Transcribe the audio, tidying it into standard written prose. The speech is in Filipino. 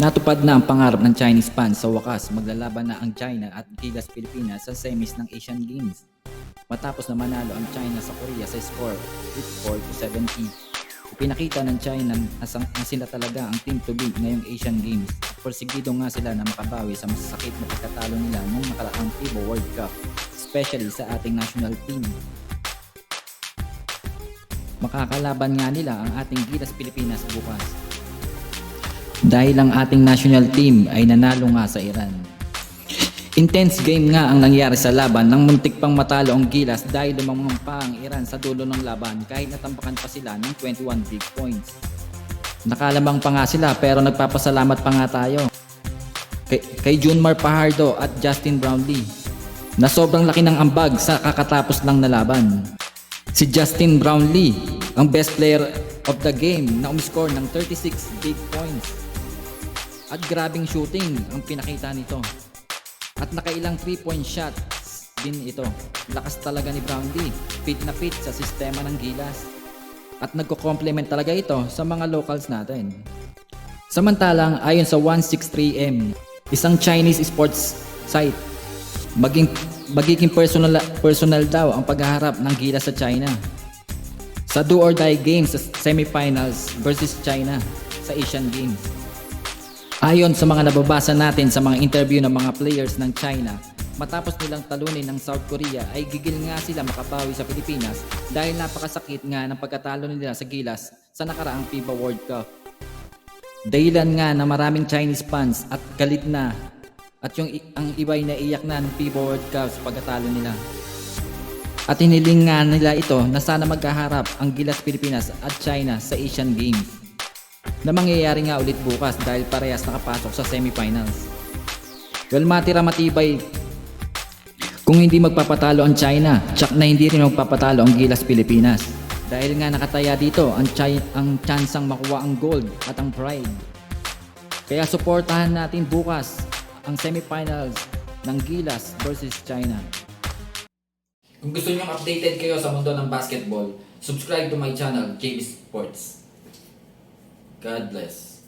Natupad na ang pangarap ng Chinese fans. Sa wakas, maglalaban na ang China at Gilas Pilipinas sa semis ng Asian Games. Matapos na manalo ang China sa Korea sa score 54-70. Ipinakita ng China na sila talaga ang team to beat ngayong Asian Games. Porsigido nga sila na makabawi sa masasakit na pagkatalo nila nung nakaraang FIBA World Cup, especially sa ating national team. Makakalaban nga nila ang ating Gilas Pilipinas bukas. Dahil ang ating national team ay nanalo nga sa Iran. Intense game nga ang nangyari sa laban nang muntik pang matalo ang Gilas dahil lumamang pa ang Iran sa dulo ng laban kahit natampakan pa sila ng 21 big points. Nakalamang pa nga sila pero nagpapasalamat pa nga tayo kay Junmar Fajardo at Justin Brownlee na sobrang laki ng ambag sa kakatapos lang na laban. Si Justin Brownlee ang best player of the game na umiscore ng 36 big points. At grabing shooting ang pinakita nito. At nakailang 3-point shots din ito. Lakas talaga ni Brownlee. Fit na fit sa sistema ng Gilas. At nagko-complement talaga ito sa mga locals natin. Samantalang ayon sa 163M, isang Chinese sports site, magiging personal daw ang paghaharap ng Gilas sa China. Sa do or die games sa semifinals versus China sa Asian Games. Ayon sa mga nababasa natin sa mga interview ng mga players ng China, matapos nilang talunin ng South Korea ay gigil nga sila makabawi sa Pilipinas dahil napakasakit nga ng pagkatalo nila sa Gilas sa nakaraang FIBA World Cup. Dahilan nga na maraming Chinese fans at galit na at ang iba ay naiyak na ng FIBA World Cup sa pagkatalo nila. At hiniling nga nila ito na sana magkaharap ang Gilas Pilipinas at China sa Asian Games na mangyayari nga ulit bukas dahil parehas nakapasok sa semifinals. Well, matira matibay kung hindi magpapatalo ang China, tsak na hindi rin magpapatalo ang Gilas Pilipinas. Dahil nga nakataya dito ang tsansang makuha ang gold at ang pride. Kaya suportahan natin bukas ang semifinals ng Gilas versus China. Kung gusto niyo updated kayo sa mundo ng basketball, subscribe to my channel, JB Sports. God bless.